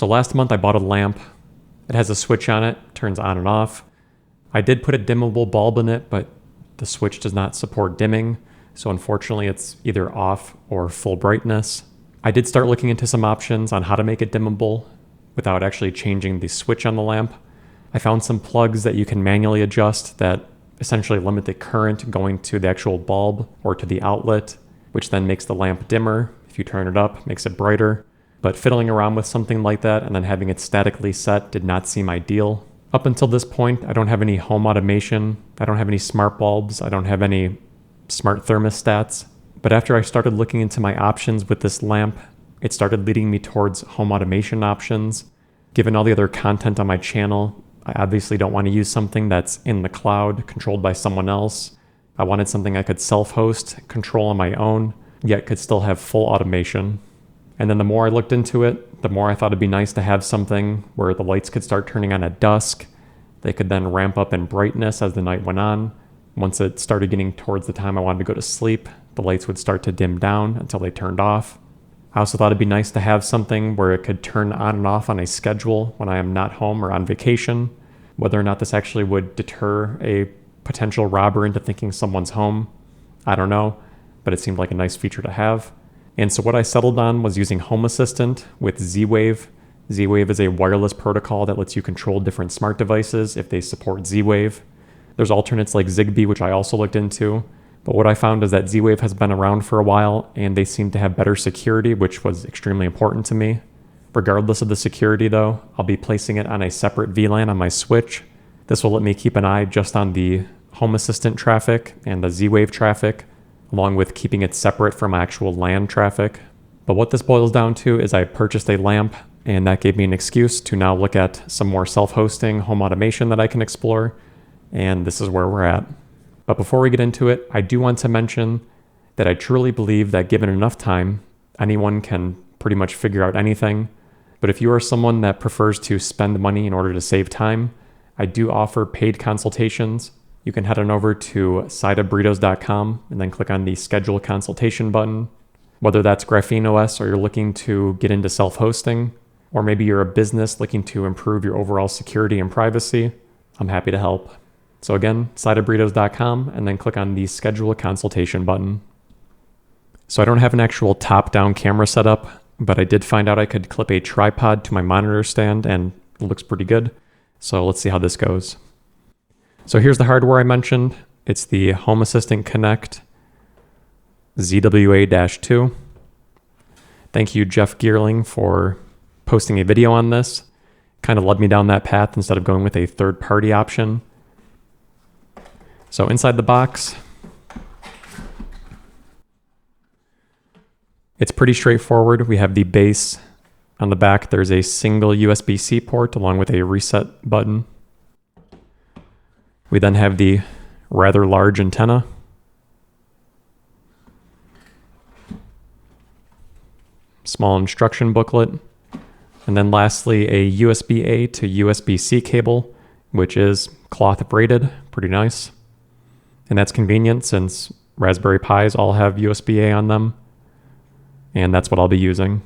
So last month I bought a lamp. It has a switch on it, turns on and off. I did put a dimmable bulb in it, but the switch does not support dimming. So unfortunately it's either off or full brightness. I did start looking into some options on how to make it dimmable without actually changing the switch on the lamp. I found some plugs that you can manually adjust that essentially limit the current going to the actual bulb or to the outlet, which then makes the lamp dimmer. If you turn it up, makes it brighter. But fiddling around with something like that and then having it statically set did not seem ideal. Up until this point, I don't have any home automation. I don't have any smart bulbs. I don't have any smart thermostats. But after I started looking into my options with this lamp, it started leading me towards home automation options. Given all the other content on my channel, I obviously don't want to use something that's in the cloud, controlled by someone else. I wanted something I could self-host, control on my own, yet could still have full automation. And then the more I looked into it, the more I thought it'd be nice to have something where the lights could start turning on at dusk. They could then ramp up in brightness as the night went on. Once it started getting towards the time I wanted to go to sleep, the lights would start to dim down until they turned off. I also thought it'd be nice to have something where it could turn on and off on a schedule when I am not home or on vacation. Whether or not this actually would deter a potential robber into thinking someone's home, I don't know, but it seemed like a nice feature to have. And so what I settled on was using Home Assistant with Z-Wave. Z-Wave is a wireless protocol that lets you control different smart devices if they support Z-Wave. There's alternates like Zigbee, which I also looked into. But what I found is that Z-Wave has been around for a while and they seem to have better security, which was extremely important to me. Regardless of the security though, I'll be placing it on a separate VLAN on my switch. This will let me keep an eye just on the Home Assistant traffic and the Z-Wave traffic, along with keeping it separate from actual LAN traffic. But what this boils down to is I purchased a lamp and that gave me an excuse to now look at some more self-hosting home automation that I can explore, and this is where we're at. But before we get into it, I do want to mention that I truly believe that given enough time, anyone can pretty much figure out anything. But if you are someone that prefers to spend money in order to save time, I do offer paid consultations. You can head on over to sideofburritos.com and then click on the schedule consultation button. Whether that's GrapheneOS or you're looking to get into self-hosting, or maybe you're a business looking to improve your overall security and privacy, I'm happy to help. So again, sideofburritos.com and then click on the schedule a consultation button. So I don't have an actual top-down camera setup, but I did find out I could clip a tripod to my monitor stand and it looks pretty good. So let's see how this goes. So here's the hardware I mentioned. It's the Home Assistant Connect ZWA-2. Thank you, Jeff Geerling, for posting a video on this. Kind of led me down that path instead of going with a third-party option. So inside the box, it's pretty straightforward. We have the base. On the back, there's a single USB-C port along with a reset button. We then have the rather large antenna. Small instruction booklet. And then lastly, a USB-A to USB-C cable, which is cloth braided, pretty nice. And that's convenient since Raspberry Pis all have USB-A on them. And that's what I'll be using.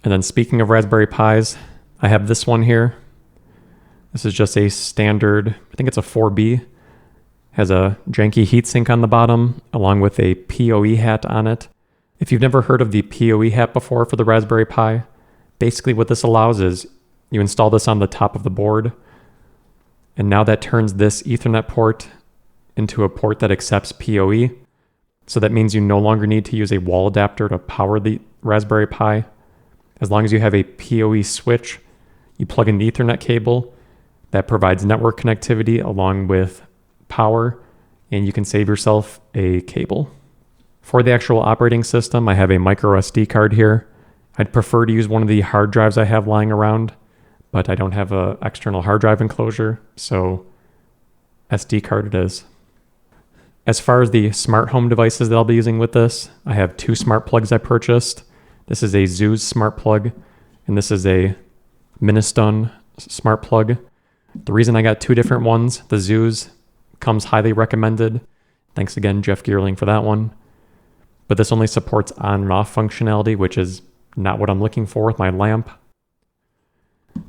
And then speaking of Raspberry Pis, I have this one here. This is just a standard, I think it's a 4B. Has a janky heatsink on the bottom, along with a PoE hat on it. If you've never heard of the PoE hat before for the Raspberry Pi, basically what this allows is you install this on the top of the board, and now that turns this Ethernet port into a port that accepts PoE. So that means you no longer need to use a wall adapter to power the Raspberry Pi. As long as you have a PoE switch, you plug in the Ethernet cable that provides network connectivity along with power, and you can save yourself a cable. For the actual operating system, I have a micro SD card here. I'd prefer to use one of the hard drives I have lying around, but I don't have an external hard drive enclosure, so SD card it is. As far as the smart home devices that I'll be using with this, I have two smart plugs I purchased. This is a Zeus smart plug, and this is a Ministone smart plug. The reason I got two different ones, the Zeus comes highly recommended. Thanks again, Jeff Geerling, for that one. but this only supports on and off functionality, which is not what I'm looking for with my lamp.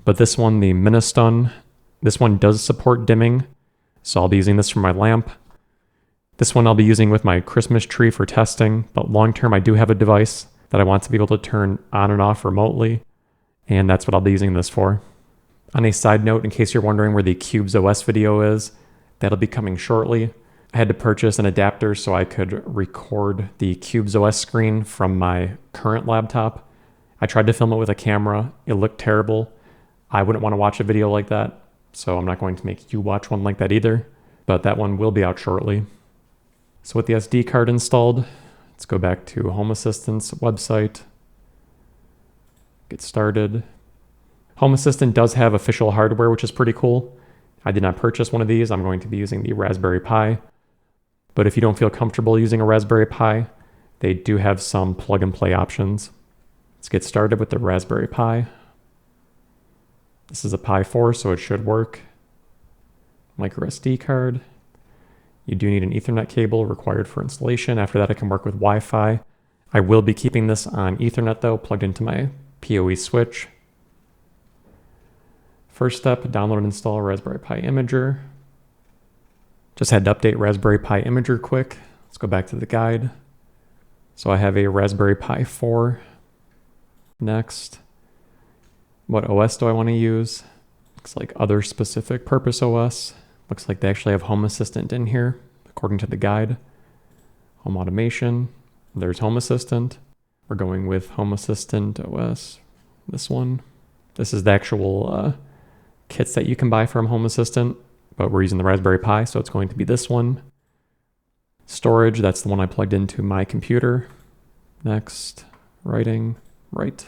But this one, the Ministun, this one does support dimming, so I'll be using this for my lamp. This one I'll be using with my Christmas tree for testing, but long term I do have a device that I want to be able to turn on and off remotely, and that's what I'll be using this for. On a side note, in case you're wondering where the CubesOS video is, that'll be coming shortly. I had to purchase an adapter so I could record the CubesOS screen from my current laptop. I tried to film it with a camera. It looked terrible. I wouldn't want to watch a video like that, so I'm not going to make you watch one like that either, but that one will be out shortly. So with the SD card installed, let's go back to Home Assistant's website. Get started. Home Assistant does have official hardware, which is pretty cool. I did not purchase one of these. I'm going to be using the Raspberry Pi. But if you don't feel comfortable using a Raspberry Pi, they do have some plug-and-play options. Let's get started with the Raspberry Pi. This is a Pi 4, so it should work. Micro SD card. You do need an Ethernet cable required for installation. After that, it can work with Wi-Fi. I will be keeping this on Ethernet though, plugged into my PoE switch. First step, download and install Raspberry Pi Imager. Just had to update Raspberry Pi Imager quick. Let's go back to the guide. So I have a Raspberry Pi 4. Next, what OS do I want to use? Looks like other specific purpose OS. Looks like they actually have Home Assistant in here, according to the guide. Home automation. There's Home Assistant. We're going with Home Assistant OS. This one. This is the actual kits that you can buy from Home Assistant, but we're using the Raspberry Pi, so it's going to be this one. Storage, that's the one I plugged into my computer. Next, writing, write.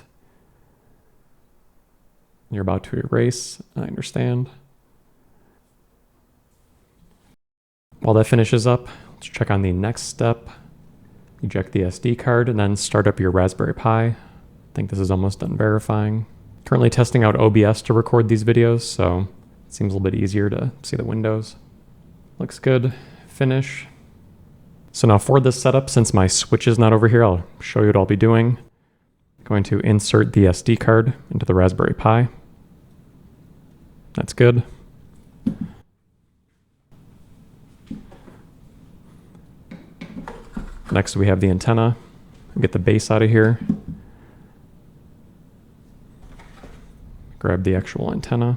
You're about to erase, I understand. While that finishes up, let's check on the next step. Eject the SD card and then start up your Raspberry Pi. I think this is almost done verifying. Currently testing out OBS to record these videos, so it seems a little bit easier to see the windows. Looks good. Finish. So now for this setup, since my switch is not over here, I'll show you what I'll be doing. I'm going to insert the SD card into the Raspberry Pi. That's good. Next we have the antenna. Get the base out of here. Grab the actual antenna.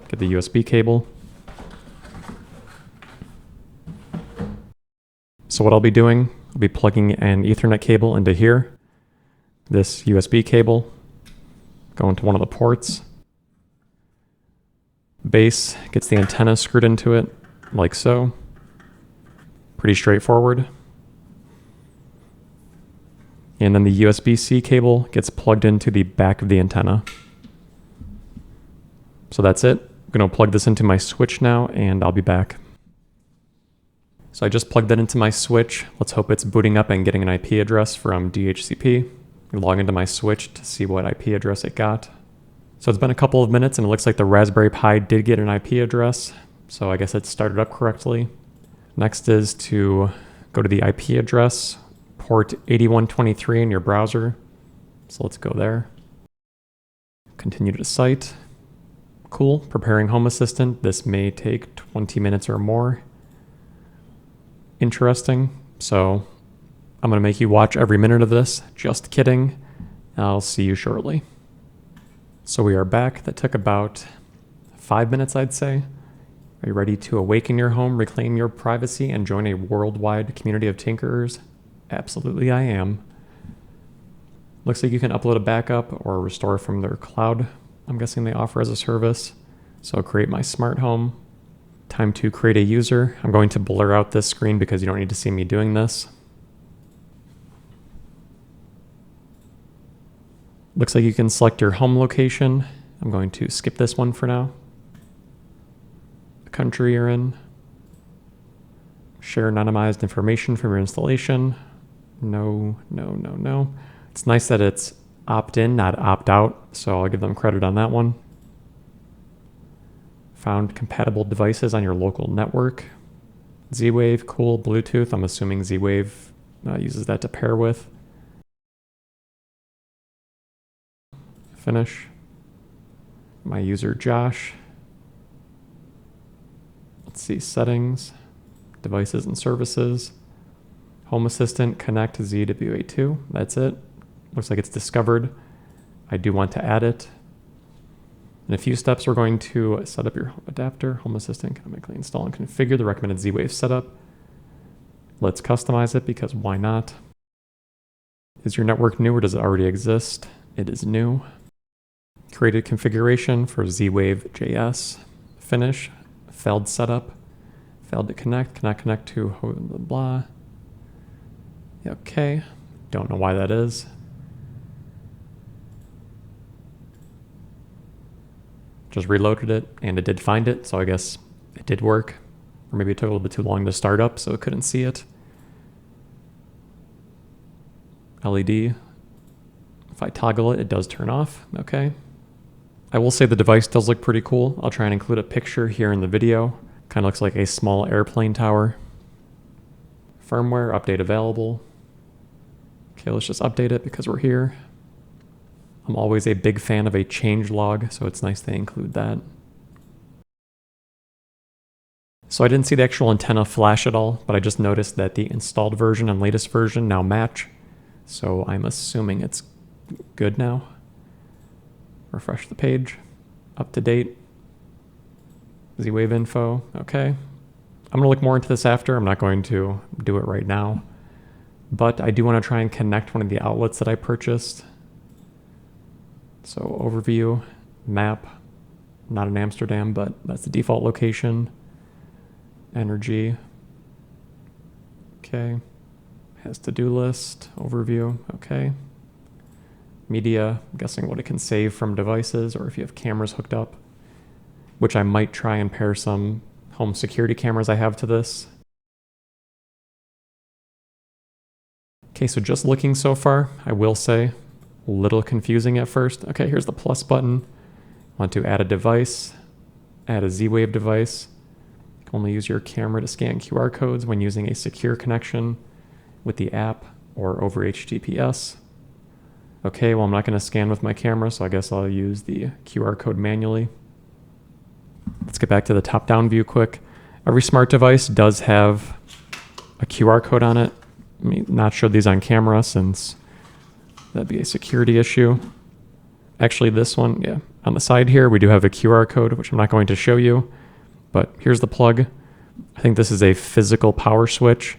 Get the USB cable. So what I'll be doing, I'll be plugging an Ethernet cable into here. This USB cable, go into one of the ports. Base gets the antenna screwed into it, like so. Pretty straightforward. And then the USB-C cable gets plugged into the back of the antenna. So that's it. I'm going to plug this into my switch now, and I'll be back. So I just plugged that into my switch. Let's hope it's booting up and getting an IP address from DHCP. Log into my switch to see what IP address it got. So it's been a couple of minutes, and it looks like the Raspberry Pi did get an IP address. So I guess it started up correctly. Next is to go to the IP address, port 8123 in your browser. So let's go there. Continue to site. Cool, preparing Home Assistant. This may take 20 minutes or more. Interesting. So I'm going to make you watch every minute of this. Just kidding. I'll see you shortly. So we are back. That took about 5 minutes, I'd say. Are you ready to awaken your home, reclaim your privacy, and join a worldwide community of tinkerers? Absolutely, I am. Looks like you can upload a backup or restore from their cloud. I'm guessing they offer as a service. So create my smart home. Time to create a user. I'm going to blur out this screen because you don't need to see me doing this. Looks like you can select your home location. I'm going to skip this one for now. The country you're in. Share anonymized information from your installation. No, no, no, no. It's nice that it's opt-in, not opt-out, so I'll give them credit on that one. Found compatible devices on your local network. Z-Wave, cool. Bluetooth, I'm assuming Z-Wave uses that to pair with. Finish. My user Josh. Let's see, settings, devices and services, Home Assistant, connect ZBT-2. That's it. Looks like it's discovered. I do want to add it. In a few steps, we're going to set up your adapter. Home Assistant can automatically install and configure the recommended Z-Wave setup. Let's customize it because why not? Is your network new or does it already exist? It is new. Create a configuration for Z-Wave JS. Finish. Failed setup. Failed to connect. Cannot connect to blah, blah, blah. Okay. Don't know why that is. Just reloaded it and it did find it, so I guess it did work. Or maybe it took a little bit too long to start up, so it couldn't see it. LED. If I toggle it, it does turn off. Okay. I will say the device does look pretty cool. I'll try and include a picture here in the video. Kind of looks like a small airplane tower. Firmware, update available. Okay, let's just update it because we're here. I'm always a big fan of a change log, so it's nice they include that. So I didn't see the actual antenna flash at all, but I just noticed that the installed version and latest version now match. So I'm assuming it's good now. Refresh the page. Up to date. Z-Wave info. Okay. I'm going to look more into this after. I'm not going to do it right now. But I do want to try and connect one of the outlets that I purchased. So overview, map, not in Amsterdam, but that's the default location. Energy. Okay. Has to-do list, overview, okay. Media, I'm guessing what it can save from devices or if you have cameras hooked up, which I might try and pair some home security cameras I have to this. Okay, so just looking so far, I will say, a little confusing at first. Okay, here's the plus button. Want to add a device, add a Z-Wave device. You can only use your camera to scan QR codes when using a secure connection with the app or over HTTPS. Okay, well I'm not going to scan with my camera, so I guess I'll use the QR code manually. Let's get back to the top-down view quick. Every smart device does have a QR code on it. Let me not show these on camera since that'd be a security issue. Actually, this one, yeah, on the side here, we do have a QR code, which I'm not going to show you, but here's the plug. I think this is a physical power switch,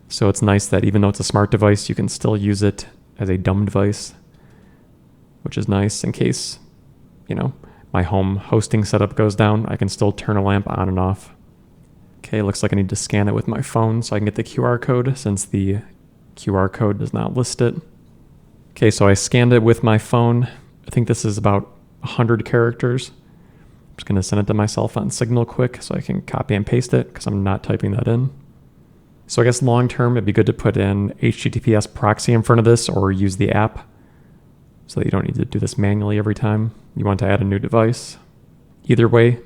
so it's nice that even though it's a smart device, you can still use it as a dumb device, which is nice in case, you know, my home hosting setup goes down, I can still turn a lamp on and off. Okay, looks like I need to scan it with my phone so I can get the QR code since the QR code does not list it. Okay, so I scanned it with my phone. I think this is about 100 characters. I'm just going to send it to myself on Signal quick so I can copy and paste it because I'm not typing that in. So I guess long term, it'd be good to put in HTTPS proxy in front of this or use the app so that you don't need to do this manually every time you want to add a new device. Either way,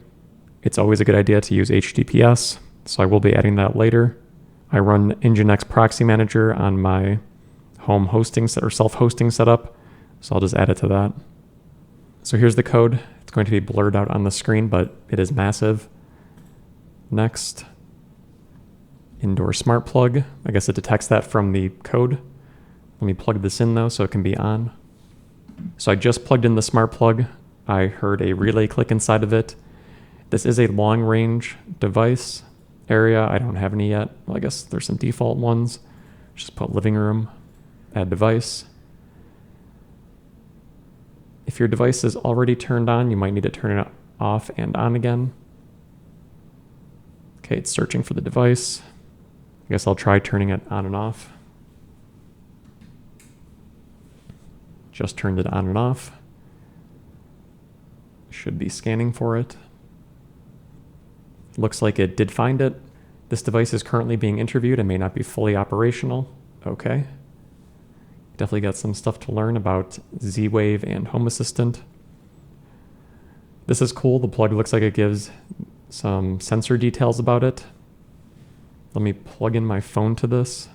it's always a good idea to use HTTPS, so I will be adding that later. I run Nginx Proxy Manager on my home hosting or self-hosting setup, so I'll just add it to that. So here's the code. It's going to be blurred out on the screen, but it is massive. Next, indoor smart plug. I guess it detects that from the code. Let me plug this in though so it can be on. So I just plugged in the smart plug. I heard a relay click inside of it. This is a long range device area. I don't have any yet. Well, I guess there's some default ones. Just put living room, add device. If your device is already turned on, you might need to turn it off and on again. Okay, it's searching for the device. I guess I'll try turning it on and off. Just turned it on and off. Should be scanning for it. Looks like it did find it. This device is currently being interviewed and may not be fully operational. Okay. Definitely got some stuff to learn about Z-Wave and Home Assistant. This is cool. The plug looks like it gives some sensor details about it. Let me plug in my phone to this.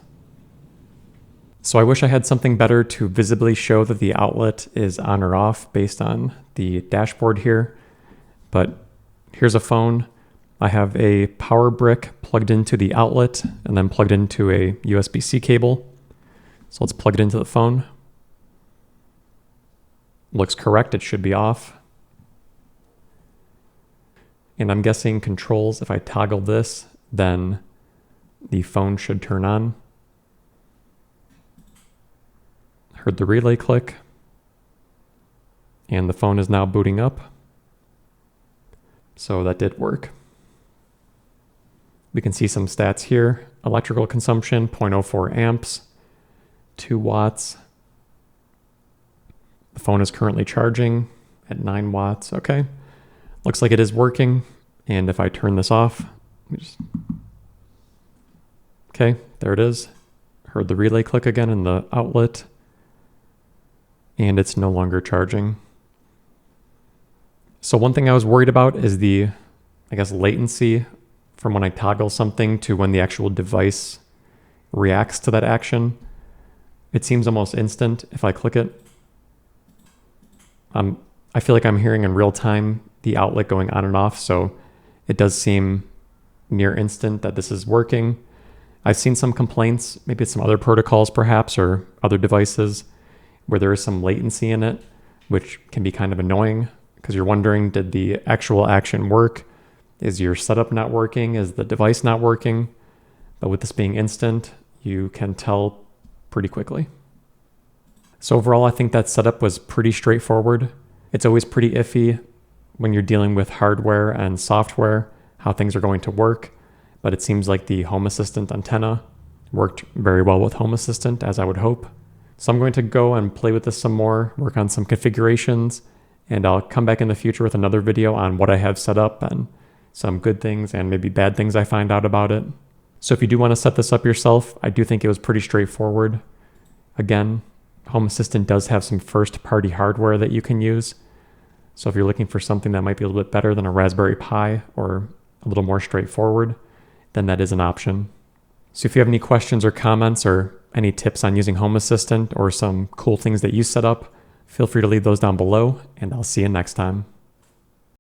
So I wish I had something better to visibly show that the outlet is on or off based on the dashboard here. But here's a phone. I have a power brick plugged into the outlet and then plugged into a USB-C cable. So let's plug it into the phone. Looks correct, it should be off. And I'm guessing controls, if I toggle this, then the phone should turn on. Heard the relay click. And the phone is now booting up. So that did work. We can see some stats here. Electrical consumption, 0.04 amps, 2 watts. The phone is currently charging at 9 watts. Okay. Looks like it is working. And if I turn this off, okay, there it is. Heard the relay click again in the outlet. And it's no longer charging. So one thing I was worried about is the, latency from when I toggle something to when the actual device reacts to that action. It seems almost instant if I click it. I feel like I'm hearing in real time the outlet going on and off, so it does seem near instant that this is working. I've seen some complaints, maybe it's some other protocols perhaps, or other devices, where there is some latency in it, which can be kind of annoying because you're wondering, did the actual action work? Is your setup not working? Is the device not working? But with this being instant, you can tell pretty quickly. So overall, I think that setup was pretty straightforward. It's always pretty iffy when you're dealing with hardware and software, how things are going to work. But it seems like the Home Assistant antenna worked very well with Home Assistant, as I would hope. So I'm going to go and play with this some more, work on some configurations, and I'll come back in the future with another video on what I have set up and some good things and maybe bad things I find out about it. So if you do want to set this up yourself, I do think it was pretty straightforward. Again, Home Assistant does have some first-party hardware that you can use. So if you're looking for something that might be a little bit better than a Raspberry Pi or a little more straightforward, then that is an option. So if you have any questions or comments or any tips on using Home Assistant or some cool things that you set up, feel free to leave those down below, and I'll see you next time.